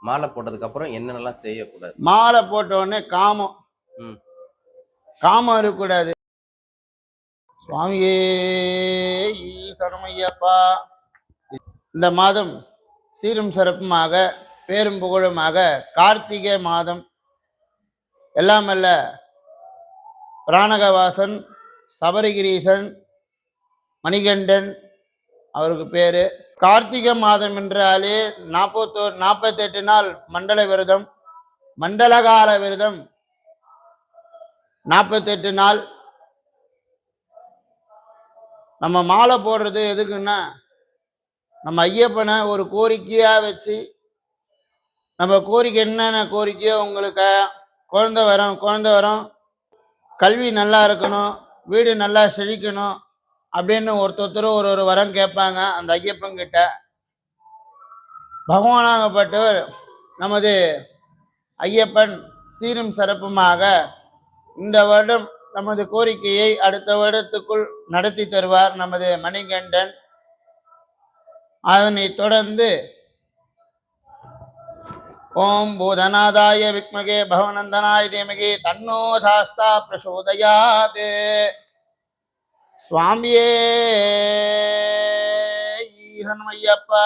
மாலை போட்டதுக்கு அப்புறம் என்னென்னலாம் செய்யக்கூடாது? மாலை போட்ட உடனே காமம் ம். காமம் இருக்கக்கூடாது. சுவாமியே சரணமையப்பா. இந்த மாதம் சீரும் சிறப்புமாக பேரும் புகழுமாக கார்த்திகை மாதம் எல்லாமல்ல பிராணகவாசன் சபரிகிரீசன் மணிகண்டன் அவருக்கு பேரு. கார்த்திகை மாதம் என்றாலே 48 நாள் மண்டல விரதம், மண்டலகால விரதம் 48 நாள். நம்ம மாலை போடுறது எதுக்குன்னா, நம்ம ஐயப்பனை ஒரு கோரிக்கையாக வச்சு, நம்ம கோரிக்கை என்னென்ன கோரிக்கையோ, உங்களுக்கு குழந்தை வரம், கல்வி நல்லா இருக்கணும், வீடு நல்லா செழிக்கணும் அப்படின்னு ஒருத்தர் ஒரு வரம் கேட்பாங்க அந்த ஐயப்பங்கிட்ட. பகவானாகப்பட்டவர் நமது ஐயப்பன் சீரும் சிறப்புமாக இந்த வருடம் நமது கோரிக்கையை அடுத்த வருடத்துக்குள் நடத்தி தருவார் நமது மணிகண்டன். அதனை தொடர்ந்து ஓம் பூதநாதாய விக்மகே பவநந்தனாய தீமகே தன்னோ சாஸ்தா பிரசோதயாத். சுவாமியே ஐயப்பா.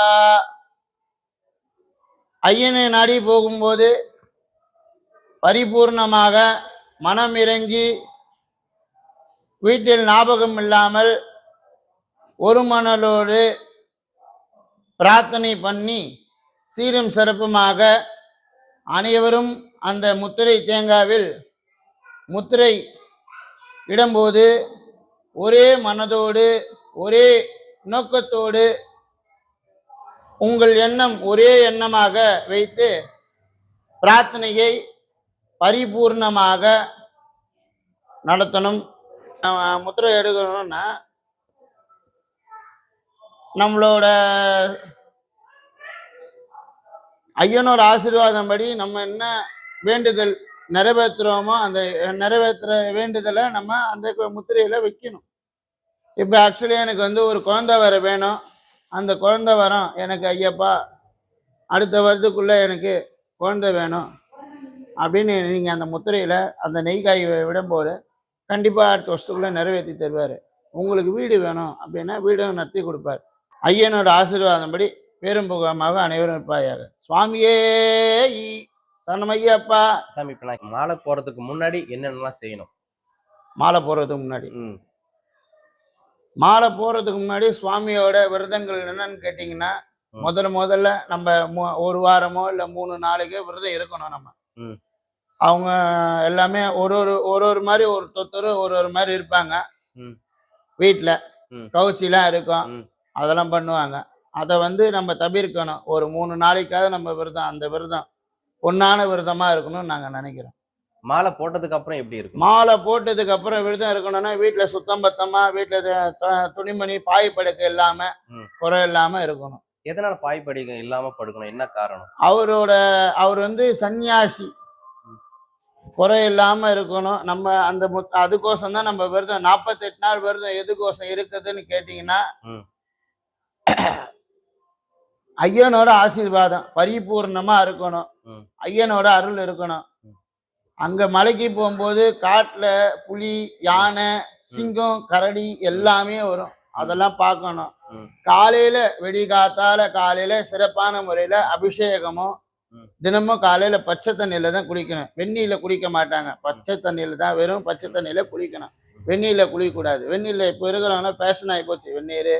ஐயனை நாடி போகும்போது பரிபூர்ணமாக மனம் இறங்கி வீட்டில் ஞாபகம் இல்லாமல் ஒரு மனதோடு பிரார்த்தனை பண்ணி சீரும் சிறப்புமாக அனைவரும் அந்த முத்திரை தேங்காவில் முத்திரை இடும்போது ஒரே மனதோடு ஒரே நோக்கத்தோடு உங்கள் எண்ணம் ஒரே எண்ணமாக வைத்து பிரார்த்தனையை பரிபூர்ணமாக நடத்தணும். முத்திரை எடுக்கணும்னா நம்மளோட ஐயனோட ஆசீர்வாதம் படி நம்ம என்ன வேண்டுதல் நிறைவேற்றுறோமோ அந்த நிறைவேற்றுற வேண்டுதலை நம்ம அந்த முத்திரையில் வைக்கணும். இப்போ ஆக்சுவலி எனக்கு ஒரு குழந்தை வர வேணும், அந்த குழந்தை வரம் எனக்கு ஐயப்பா அடுத்த வருடத்துக்குள்ளே எனக்கு குழந்தை வேணும் அப்படின்னு நீங்கள் அந்த முத்திரையில் அந்த நெய்காய் விடும்போது கண்டிப்பாக அடுத்த வருஷத்துக்குள்ளே நிறைவேற்றி தருவார். உங்களுக்கு வீடு வேணும் அப்படின்னா வீடும் நடத்தி கொடுப்பார். ஐயனோட ஆசீர்வாதம் படி பேரும் புகமாக அனைவரும் இருப்பாயாக. சுவாமியே சரணமையப்பா. சாமி, இப்போ நான் மாலை போடுறதுக்கு முன்னாடி என்னென்னலாம் செய்யணும்? மாலை போடுறதுக்கு முன்னாடி சுவாமியோட விரதங்கள் என்னன்னு கேட்டிங்கன்னா, முதல்ல நம்ம ஒரு வாரமோ இல்லை 3 நாளைக்கோ விரதம் இருக்கணும். நம்ம அவங்க எல்லாமே ஒரு மாதிரி ஒருத்தர் ஒரு மாதிரி இருப்பாங்க. வீட்டில் கவுச்சிலாம் இருக்கும், அதெல்லாம் பண்ணுவாங்க. அதை நம்ம தவிர்க்கணும். ஒரு 3 நாளைக்காவது நம்ம விரதம், அந்த விரதம் பொன்னான விரதமா இருக்கணும்னு நாங்கள் நினைக்கிறோம். மாலை போட்டதுக்கு அப்புறம் எப்படி இருக்கும்? மாலை போட்டதுக்கு அப்புறம் விரதம் இருக்கணும்னா வீட்டில் சுத்தம் பத்தமா, வீட்டில் துணிமணி பாய் படுக்கை இல்லாம குறை இல்லாம இருக்கணும். எதனால பாய் படுக்கை இல்லாம படுக்கணும்? என்ன காரணம்? அவர் சன்னியாசி, குறை இல்லாம இருக்கணும். நம்ம அந்த அதுக்கோசம் தான் நம்ம விரதம் 48 நாள் விரதம் எதுக்கோசம் இருக்குதுன்னு கேட்டீங்கன்னா, ஐயனோட ஆசீர்வாதம் பரிபூர்ணமா இருக்கணும், ஐயனோட அருள் இருக்கணும். அங்க மலைக்கு போகும்போது காட்டுல புலி, யானை, சிங்கம், கரடி எல்லாமே வரும், அதெல்லாம் பார்க்கணும். காலையில காலையில சிறப்பான முறையில அபிஷேகமும் தினமும் காலையில பச்சை தண்ணியில தான் குளிக்கணும். வெந்நீர்ல குளிக்க மாட்டாங்க, பச்சை தண்ணியில தான், வெறும் பச்சை தண்ணியில குளிக்கணும். வெந்நீர்ல குளிக்கக்கூடாது. வெந்நீர்ல இப்போ இருக்கிறவங்க ஃபேஷன் ஆகி போச்சு, வெந்நீர்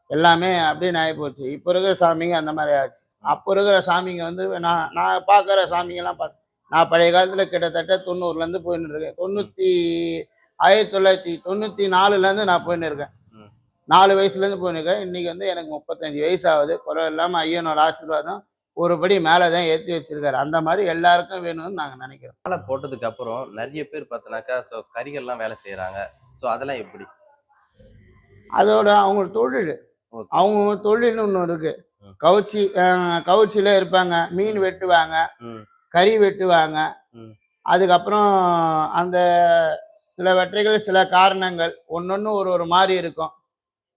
எல்லாமே அப்படின்னு ஆகி போச்சு. இப்போ இருக்கிற சாமிங்க அந்த மாதிரி ஆச்சு. அப்போ இருக்கிற சாமிங்க நான் பார்க்குற சாமிங்கெல்லாம் நான் பழைய காலத்தில் கிட்டத்தட்ட 90லேருந்து போயின்னு இருக்கேன். 1994லேருந்து நான் போயின்னு இருக்கேன். 4 வயசுலேருந்து போயின்னு இருக்கேன். இன்னைக்கு எனக்கு 35 வயசு ஆகுது. குறை இல்லாமல் ஐயனோட ஆசீர்வாதம் ஒருபடி மேலே தான் ஏற்றி வச்சிருக்காரு. அந்த மாதிரி எல்லாருக்கும் வேணும்னு நாங்கள் நினைக்கிறோம். மாலை போட்டதுக்கு அப்புறம் நிறைய பேர் பார்த்தோன்னாக்கா கறிகள்லாம் வேலை செய்கிறாங்க. அதெல்லாம் எப்படி? அதோட அவங்க தொழில், அவங்க தொழில்னு ஒன்று இருக்கு. கவுச்சியில் இருப்பாங்க, மீன் வெட்டுவாங்க, கறி வெட்டுவாங்க. அதுக்கப்புறம் அந்த சில வெற்றைகள் சில காரணங்கள் ஒன்னொன்று ஒரு மாதிரி இருக்கும்.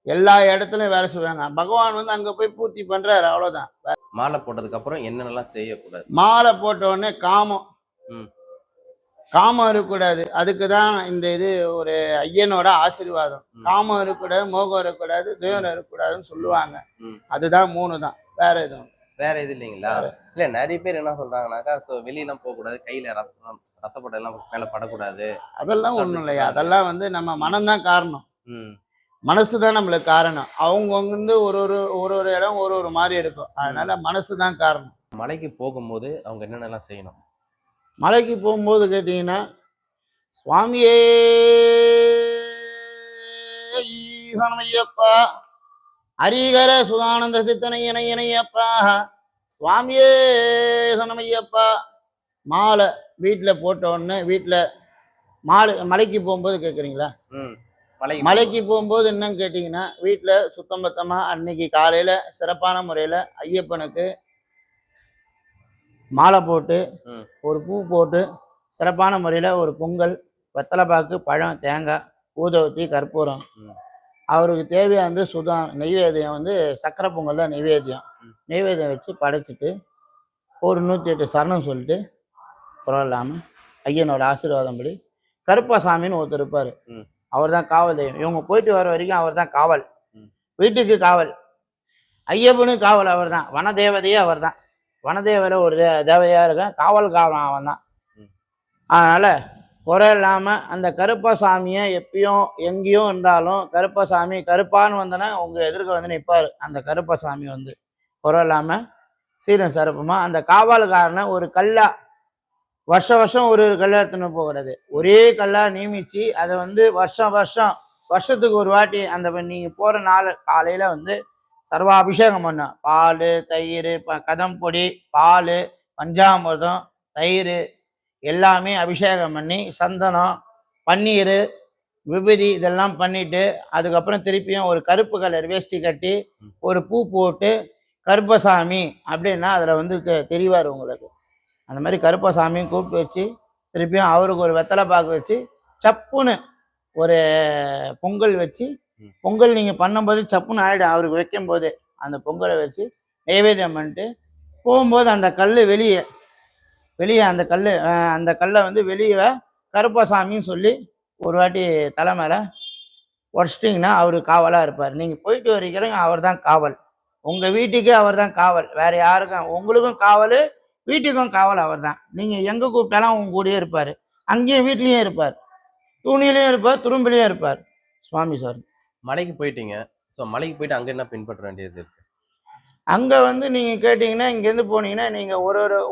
எல்லா இடத்துலயும் வேலை செய்வாங்க. பகவான் வந்து அங்க போய் பூர்த்தி பண்றாரு, அவ்வளவுதான். மாலை போட்டதுக்கு அப்புறம் என்னென்னலாம் செய்யக்கூடாது? மாலை போட்ட உடனே காமம் ம். காமம் இருக்கக்கூடாது. அதுக்கு தான் இந்த இது ஒரு ஐயனோட ஆசீர்வாதம். காமம் இருக்கக்கூடாது, மோகம் இருக்கக்கூடாது, துயரம் இருக்கக்கூடாதுன்னு சொல்லுவாங்க. அதுதான் 3 தான், வேற எதுவும் வேற எது இல்லைங்களா? இல்ல நிறைய பேர் என்ன சொல்றாங்கன்னாக்கா, வெளியெல்லாம் போகக்கூடாது, கையில ரத்தப்படம் எல்லாம் மேல படக்கூடாது. அதெல்லாம் ஒண்ணும் இல்லையா. அதெல்லாம் வந்து நம்ம மனம்தான் காரணம். ம். மனசு தான் நம்மளுக்கு காரணம். அவங்க வந்து ஒரு ஒரு ஒரு ஒரு இடம் ஒரு ஒரு மாதிரி இருக்கும். அதனால மனசு தான் காரணம். மலைக்கு போகும்போது அவங்க என்னென்னலாம் செய்யணும்? மலைக்கு போகும்போது கேட்டீங்கன்னா, சுவாமியே ஈசனமையப்பா, ஹரிகர சுதானந்த சித்தனை இணையப்பா, சுவாமியே சனமையப்பா. மாலை வீட்டில் போட்ட உடனே, வீட்டில் மலைக்கு போகும்போது கேட்குறீங்களா? மலைக்கு போகும்போது என்னன்னு கேட்டிங்கன்னா, வீட்டில் சுத்தம் பத்தமாக அன்னைக்கு காலையில் சிறப்பான முறையில் ஐயப்பனுக்கு மாலை போட்டு, ஒரு பூ போட்டு, சிறப்பான முறையில் ஒரு பொங்கல், வெத்தலைப்பாக்கு, பழம், தேங்காய், ஊதுவத்தி, கற்பூரம், அவருக்கு தேவையான நெய்வேத்தியம் வந்து சக்கரை பொங்கல் தான் நெய்வேத்தியம். நெய்வேத்தியம் வச்சு படைச்சிட்டு ஒரு 108 சரணம் சொல்லிட்டு, பரவாயில்லாமல் ஐயனோட ஆசீர்வாதம் படி, கருப்பசாமின்னு ஒருத்தர் இருப்பார். அவர் தான் காவல் தெய்வம். இவங்க போயிட்டு வர வரைக்கும் அவர் தான் காவல், வீட்டுக்கு காவல். ஐயப்பனுக்கு காவல் அவர் தான், வனதேவதையே அவர் தான். வனதேவரை ஒரு தேவையா இருக்க, காவல் அவன் தான். அதனால குறை இல்லாமல் அந்த கருப்பசாமியை எப்பயும் எங்கேயும் இருந்தாலும், கருப்பசாமி கருப்பான்னு வந்தோன்னா உங்க எதிர்க்க வந்து நிற்பார். அந்த கருப்பசாமி வந்து குறை இல்லாமல் சீரம் சிறப்புமா அந்த காவல்காரனை ஒரு கல்லா வருஷம் ஒரு கல்லை எடுத்துன்னு போகக்கூடாது. ஒரே கல்லா நியமிச்சு அதை வந்து வருஷத்துக்கு ஒரு வாட்டி அந்த நீங்க போற நாள் காலையில வந்து சர்வாபிஷேகம் பண்ணும். பால், தயிர், கதம்பொடி, பால், பஞ்சாமிர்தம், தயிர் எல்லாமே அபிஷேகம் பண்ணி, சந்தனம், பன்னீர், விபூதி இதெல்லாம் பண்ணிட்டு, அதுக்கப்புறம் திருப்பியும் ஒரு கருப்பு கலர் வேஷ்டி கட்டி ஒரு பூ போட்டு, கருப்பசாமி அப்படின்னா அதில் வந்து தெரிவார் உங்களுக்கு. அந்த மாதிரி கருப்பசாமியும் கூப்பிட்டு வச்சு, திருப்பியும் அவருக்கு ஒரு வெத்தலை பாக்கு வச்சு, சப்புன்னு ஒரு பொங்கல் வச்சு, பொங்கல் நீங்கள் பண்ணும்போது சப்புன்னு ஆகிடும். அவருக்கு வைக்கும் போது அந்த பொங்கலை வச்சு நைவேத்தியம் பண்ணிட்டு போகும்போது அந்த கல் வெளியே அந்த கல்லை வந்து வெளியே கருப்பசாமின்னு சொல்லி ஒரு வாட்டி தலை மேலே உடச்சிட்டிங்கன்னா அவர் காவலாக இருப்பார். நீங்கள் போயிட்டு வரைக்கிறீங்க, அவர் தான் காவல். உங்கள் வீட்டுக்கு அவர் தான் காவல், வேறு யாருக்கும். உங்களுக்கும் காவல், வீட்டுக்கும் காவல் அவர் தான். நீங்கள் எங்கே கூப்பிட்டாலும் அவங்க கூடயே இருப்பார். அங்கேயும் வீட்லேயும் இருப்பார், தூணிலையும் இருப்பார், துரும்பிலையும் இருப்பார். சுவாமி சார் மலைக்கு போயிட்டீங்க. ஸோ மலைக்கு போயிட்டு அங்கே என்ன பின்பற்ற வேண்டியது இருக்கு? அங்கே வந்து நீங்கள் கேட்டிங்கன்னா, இங்கேருந்து போனீங்கன்னா நீங்கள்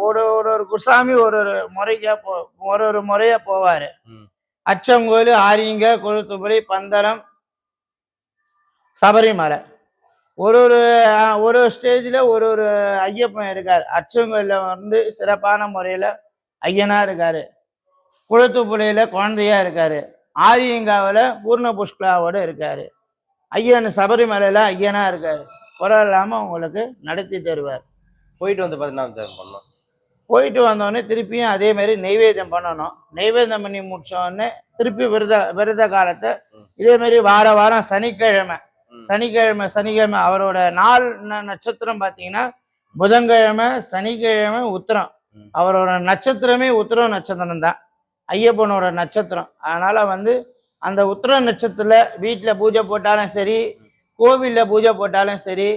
ஒரு குருசாமி ஒரு முறையாக போவார். அச்சங்கோயில், ஆரியங்க, கொளுத்துப்படி, பந்தளம், சபரிமலை, ஒரு ஸ்டேஜில் ஒரு ஐயப்பன் இருக்கார். அச்சங்கோயிலில் வந்து சிறப்பான முறையில் ஐயனா இருக்காரு, குளத்துப்புழையில் குழந்தையா இருக்காரு, ஆரியங்காவில் பூர்ண புஷ்கலாவோடு இருக்காரு, ஐயன் சபரிமலையில் ஐயனா இருக்காரு. குறை இல்லாமல் உங்களுக்கு நடத்தி தருவார். போயிட்டு வந்து பார்த்தீங்கன்னா போயிட்டு வந்தோடனே திருப்பியும் அதே மாதிரி நெய்வேத்தியம் பண்ணணும். நெய்வேத்தியம் பண்ணி முடிச்சோடனே திருப்பி விரத காலத்தை இதே மாதிரி வாரம் சனிக்கிழமை அவரோட நாள் நட்சத்திரம் பார்த்தீங்கன்னா புதன்கிழமை, சனிக்கிழமை, உத்திரம். அவரோட நட்சத்திரமே உத்திரம் நட்சத்திரம் தான், ஐயப்பனோட நட்சத்திரம். அதனால வந்து அந்த உத்திர நட்சத்திரத்துல வீட்டில் பூஜை போட்டாலும் சரி, கோவிலில் பூஜை போட்டாலும் சரி,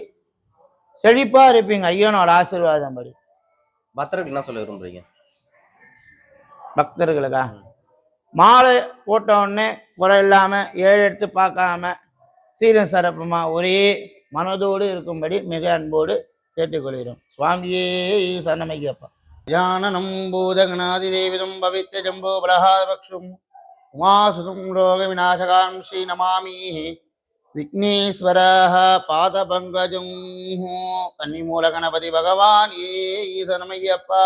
செழிப்பா இருப்பீங்க ஐயனோட ஆசீர்வாதம் படி. பக்தர்களுக்கு என்ன சொல்ல விரும்புறீங்க? பக்தர்களுக்கா, மாலை போட்ட உடனே குறை இல்லாம 7 எடுத்து பார்க்காம சீரம் சிறப்புமா ஒரே மனதோடு இருக்கும்படி மிக அன்போடு கேட்டுக்கொள்கிறோம். சுவாமியே சரணமையப்பா. ஜானனம் பூதகநாதி தேவிதம் பவித்த ஜம்போ பலஹாபக்ஷும் உமாசுதம் ரோக விநாசகாம் ஸ்ரீ நமாமி விக்னேஸ்வரः பாதபங்கஜம் கன்னிமூல கணபதி பகவான் ஈசனமையப்பா.